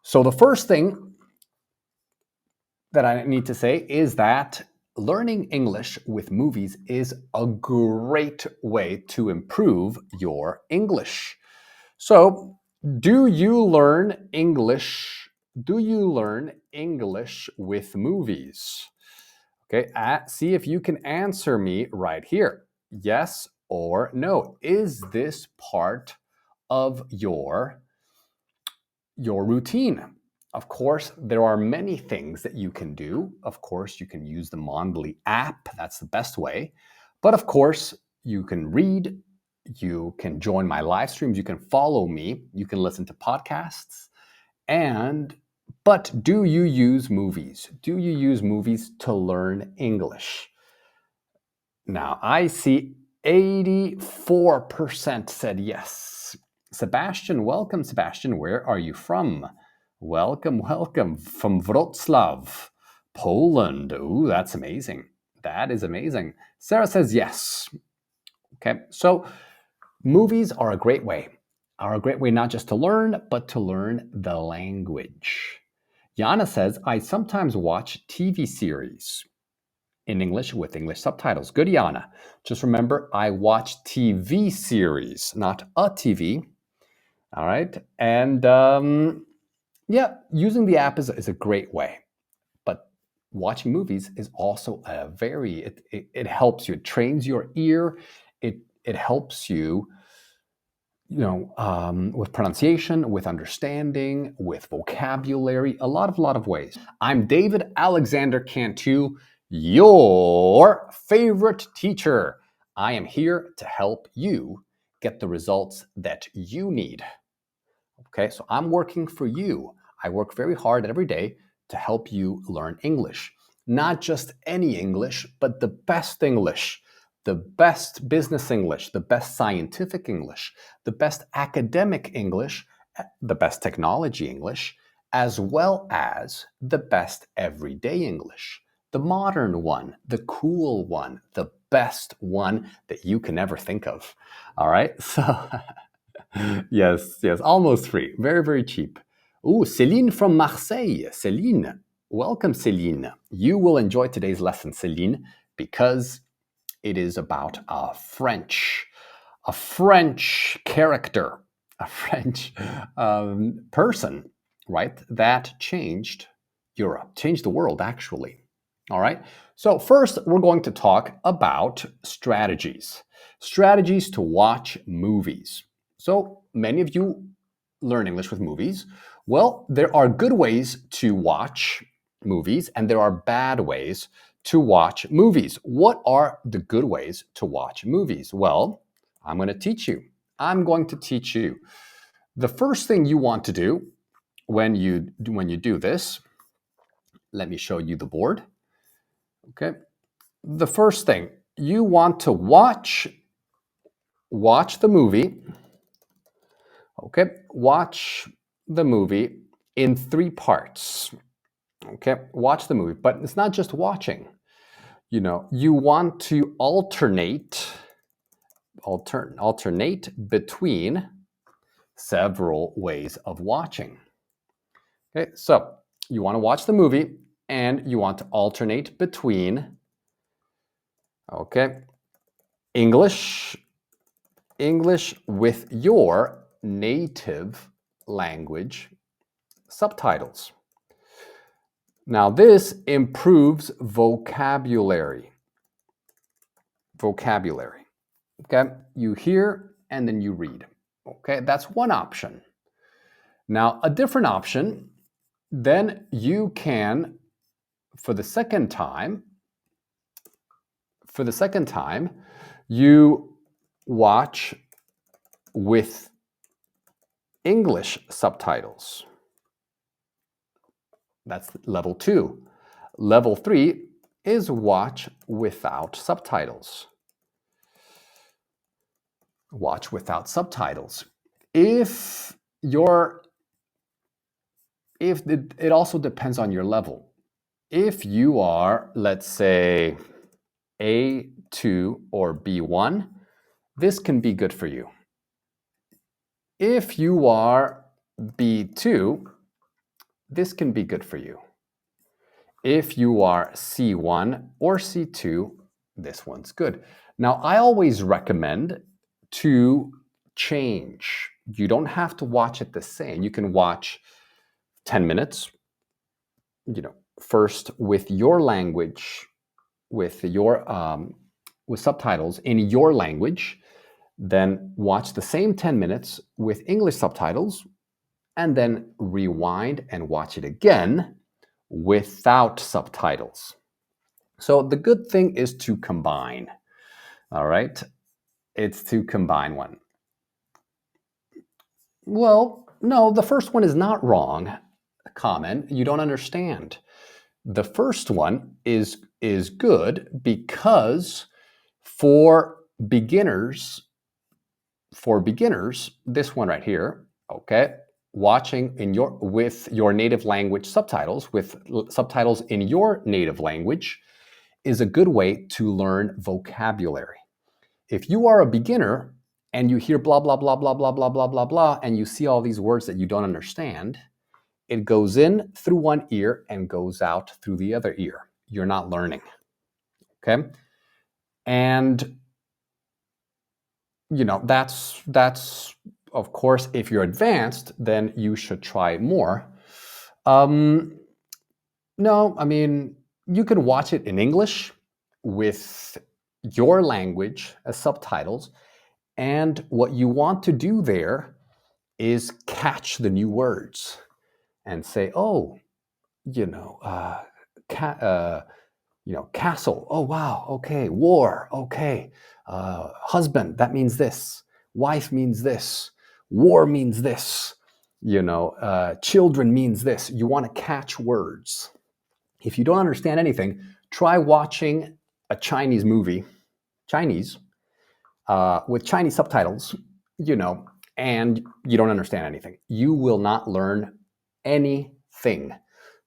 So the first thing that I need to say is that learning English with movies is a great way to improve your English. So, do you learn English? Do you learn English with movies? Okay, see if you can answer me right here. Yes or no. Is this part of your routine? Of course, there are many things that you can do. Of course, you can use the Mondly app. That's the best way. But of course, you can read, you can join my live streams, you can follow me, you can listen to podcasts. But do you use movies? Do you use movies to learn English? Now, I see 84% said yes. Sebastian, welcome, Sebastian. Where are you from? Welcome, welcome. From Wrocław, Poland. Ooh, that's amazing. That is amazing. Sarah says yes. Okay, so movies are a great way. Not just to learn, but to learn the language. Yana says, I sometimes watch TV series in English with English subtitles. Good, Yana. Just remember, I watch TV series, not a TV. All right. And yeah, using the app is a great way. But watching movies is also it helps you. It trains your ear. It helps you, with pronunciation, with understanding, with vocabulary, a lot of ways. I'm David Alexander Cantu, your favorite teacher. I am here to help you get the results that you need. Okay, so I'm working for you. I work very hard every day to help you learn English. Not just any English, but the best English, the best business English, the best scientific English, the best academic English, the best technology English, as well as the best everyday English. The modern one, the cool one, the best one that you can ever think of. All right, so yes, almost free. Very, very cheap. Ooh, Céline from Marseille. Céline, welcome, Céline. You will enjoy today's lesson, Céline, because it is about a French character, a French person, right? That changed Europe, changed the world, actually. All right. So first, we're going to talk about strategies to watch movies. So many of you learn English with movies. Well, there are good ways to watch movies and there are bad ways to watch movies. What are the good ways to watch movies? Well, I'm going to teach you. The first thing you want to do when you do this, let me show you the board. Okay. The first thing, you want to watch the movie. Okay, watch the movie in 3 parts. Okay, watch the movie, but it's not just watching. You want to alternate between several ways of watching. Okay, so you want to watch the movie and you want to alternate between, okay, English with your native language subtitles. Now, this improves vocabulary. Okay, you hear and then you read. Okay, that's one option. Now, a different option, then you can, for the second time, you watch with English subtitles. That's level 2. Level 3 is watch without subtitles. Watch without subtitles. It also depends on your level. If you are, let's say, A2 or B1, this can be good for you. If you are B2, this can be good for you. If you are C1 or C2, this one's good. Now, I always recommend to change. You don't have to watch it the same. You can watch 10 minutes, first with your language, with subtitles in your language, then watch the same 10 minutes with English subtitles, and then rewind and watch it again without subtitles. So the good thing is to combine. All right, it's to combine one. Well, no, the first one is not wrong. Comment, you don't understand. The first one is good because for beginners, this one right here, okay, watching with your native language subtitles, with subtitles in your native language, is a good way to learn vocabulary. If you are a beginner and you hear blah, blah, blah, blah, blah, blah, blah, blah, blah, and you see all these words that you don't understand, it goes in through one ear and goes out through the other ear. You're not learning, okay? And, that's of course, if you're advanced, then you should try more. No, I mean, you can watch it in English with your language as subtitles. And what you want to do there is catch the new words and say, oh, castle. Oh, wow. Okay. War. Okay. Husband. That means this. Wife means this. War means this. Children means this. You want to catch words. If you don't understand anything, try watching a Chinese movie, with Chinese subtitles, and you don't understand anything. You will not learn anything.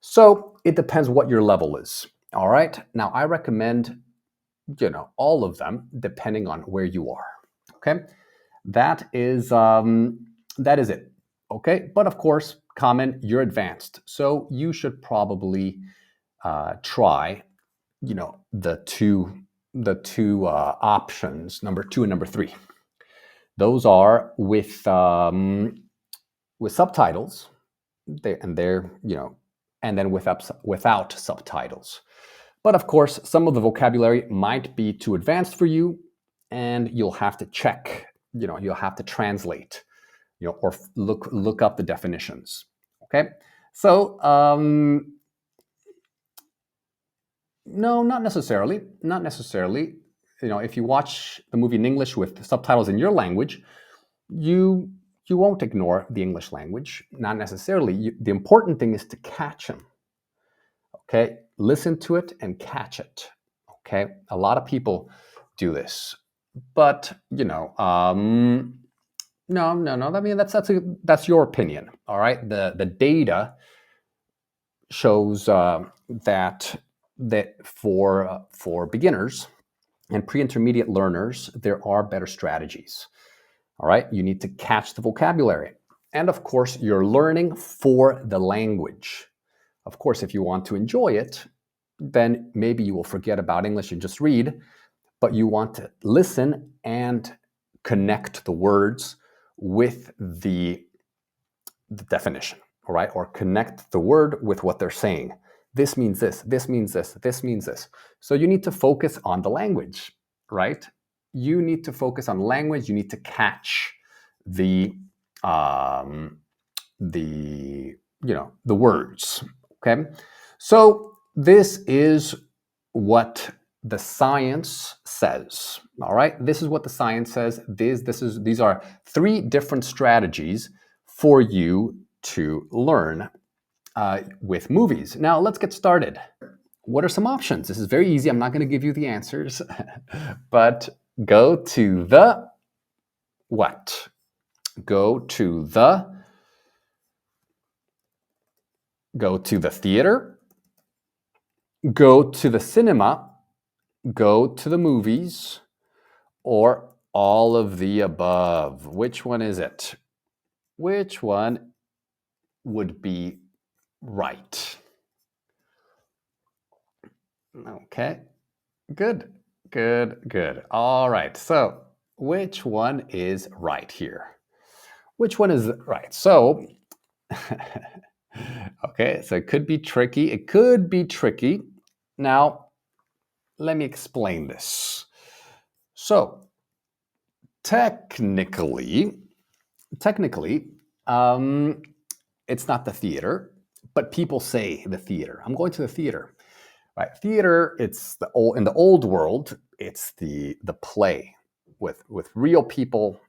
So it depends what your level is. All right. Now I recommend, all of them depending on where you are. Okay. That is it. Okay. But of course, common, you're advanced. So you should probably try, the two options, number 2 and number 3. Those are with subtitles, and then without subtitles. But of course, some of the vocabulary might be too advanced for you, and you'll have to check. You'll have to translate, or look up the definitions. Okay, so no, not necessarily. Not necessarily. If you watch the movie in English with subtitles in your language, you won't ignore the English language. Not necessarily. The important thing is to catch them. Okay, listen to it and catch it. Okay, a lot of people do this, but no. I mean, that's your opinion. All right, the data shows that for beginners and pre-intermediate learners, there are better strategies. All right, you need to catch the vocabulary, and of course, you're learning for the language. Of course, if you want to enjoy it, then maybe you will forget about English and just read, but you want to listen and connect the words with the definition, all right? Or connect the word with what they're saying. This means this, this means this, this means this. So you need to focus on the language, right? You need to focus on language. You need to catch the words, okay? So this is what the science says. All right, this is what the science says. These are 3 different strategies for you to learn with movies. Now let's get started. What are some options? This is very easy. I'm not going to give you the answers, but go to the what? Go to the theater, go to the cinema, go to the movies, or all of the above. Which one is it? Which one would be Right. Okay. Good. Good. Good. All right. So, which one is right here? Which one is right? So, okay, so it could be tricky. It could be tricky. Now, let me explain this. So, technically, technically, it's not the theater, but people say the theater. I'm going to the theater. Right? Theater, it's the old in the old world, it's the play with real people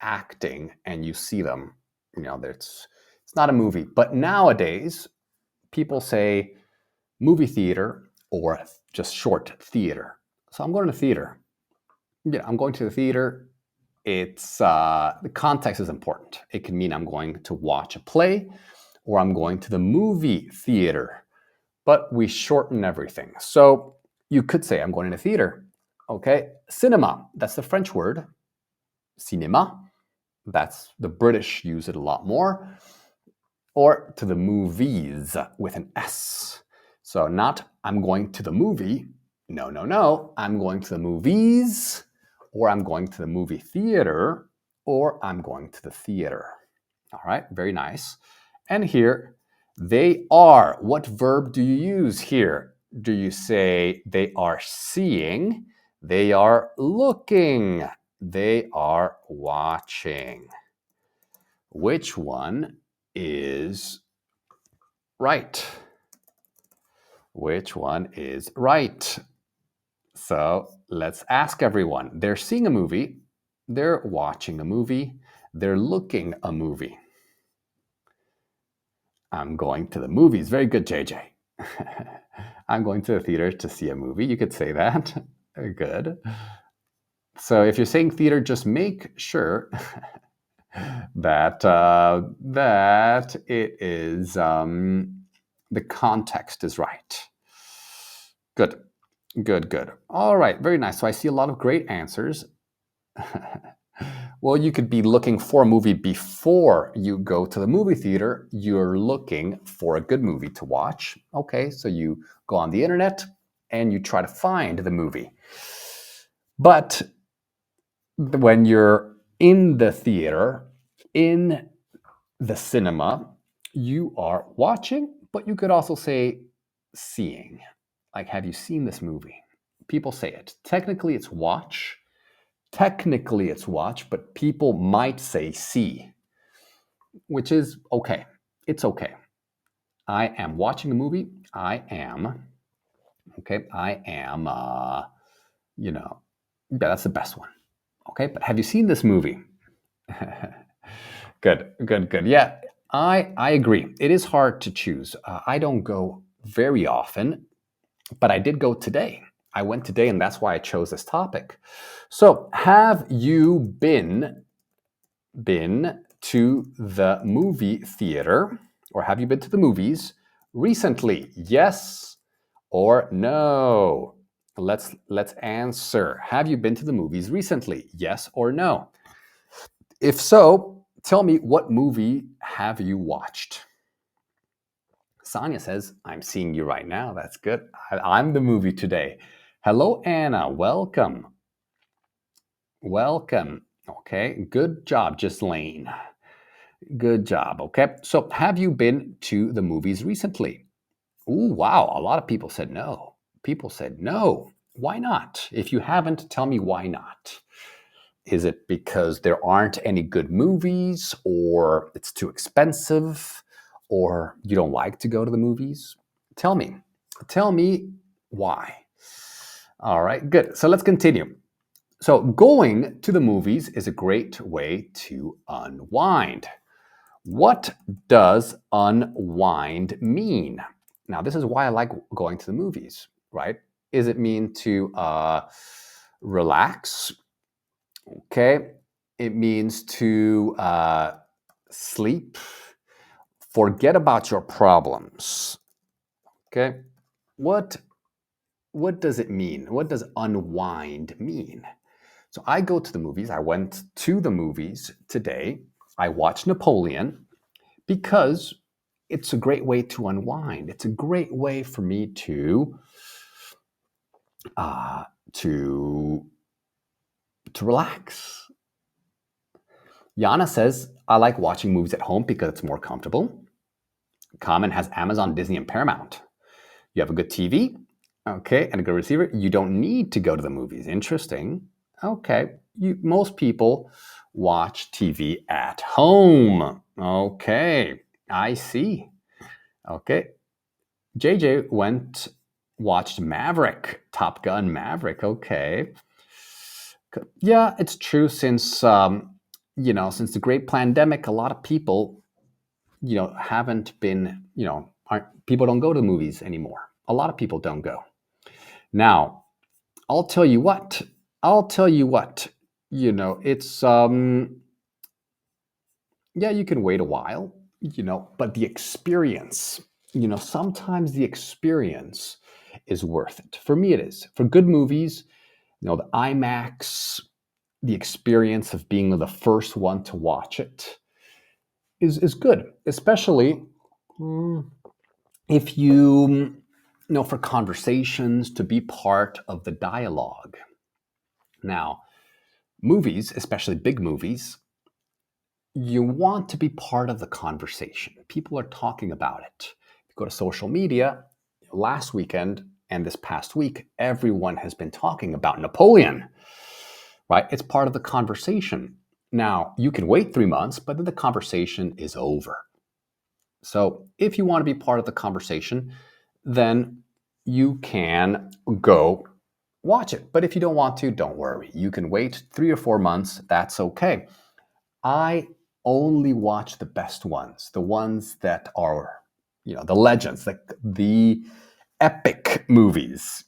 acting and you see them. You know, it's not a movie. But nowadays, people say movie theater or just short theater. So I'm going to the theater. Yeah, I'm going to the theater. It's the context is important. It can mean I'm going to watch a play or I'm going to the movie theater, but we shorten everything. So you could say I'm going to the theater. Okay, cinema, that's the French word. Cinéma, that's the British use it a lot more. Or to the movies with an S. So not I'm going to the movie. No, no, no. I'm going to the movies, or I'm going to the movie theater, or I'm going to the theater. All right, very nice. And here, they are. What verb do you use here? Do you say they are seeing? They are looking. They are watching. Which one is right? Which one is right? So let's ask everyone. They're seeing a movie, they're watching a movie, they're looking a movie. I'm going to the movies. Very good, JJ. I'm going to the theater to see a movie. You could say that. Good. So if you're saying theater, just make sure that it is the context is right. Good, good, good. All right, very nice. So I see a lot of great answers. Well, you could be looking for a movie before you go to the movie theater. You're looking for a good movie to watch. Okay, so you go on the internet and you try to find the movie. But when you're in the theater, in the cinema, you are watching, but you could also say seeing. Like, have you seen this movie? People say it. Technically, it's watch. Technically, it's watch, but people might say see, which is okay. It's okay. I am watching a movie. I am, okay, yeah, that's the best one. Okay, but have you seen this movie? Good, good, good. Yeah, I agree. It is hard to choose. I don't go very often, but I did go today. I went today, and that's why I chose this topic. So, have you been to the movie theater, or have you been to the movies recently? Yes or no? Let's answer. Have you been to the movies recently? Yes or no? If so, tell me, what movie have you watched? Sonia says, I'm seeing you right now. That's good. I'm the movie today. Hello, Anna. Welcome. Welcome. Okay, good job, Ghislaine. Good job. Okay, so have you been to the movies recently? Ooh, wow. A lot of people said no. People said no. Why not? If you haven't, tell me why not. Is it because there aren't any good movies, or it's too expensive, or you don't like to go to the movies? Tell me. Tell me why. All right, good. So let's continue. So, going to the movies is a great way to unwind. What does unwind mean? Now, this is why I like going to the movies, right? Is it mean to relax? Okay. It means to sleep, forget about your problems. Okay. What does it mean? What does unwind mean? So I go to the movies. I went to the movies today. I watched Napoleon because it's a great way to unwind. It's a great way for me uh, to relax. Yana says, I like watching movies at home because it's more comfortable. Common has Amazon, Disney, and Paramount. You have a good TV, okay, and a good receiver. You don't need to go to the movies. Interesting. Okay. Most people watch TV at home. Okay. I see. Okay. JJ watched Maverick, Top Gun Maverick. Okay. Yeah, it's true. Since since the great pandemic, a lot of people, haven't been, people don't go to the movies anymore. A lot of people don't go. Now, I'll tell you what. It's yeah, you can wait a while, but the experience, sometimes the experience is worth it. For me, it is. For good movies, the IMAX, the experience of being the first one to watch it is good, especially if for conversations, to be part of the dialogue. Now, movies, especially big movies, you want to be part of the conversation. People are talking about it. If you go to social media, last weekend and this past week, everyone has been talking about Napoleon, right? It's part of the conversation. Now, you can wait 3 months, but then the conversation is over. So if you want to be part of the conversation, then you can go watch it. But if you don't want to, don't worry. You can wait 3 or 4 months. That's okay. I only watch the best ones, the ones that are, the legends, like the epic movies.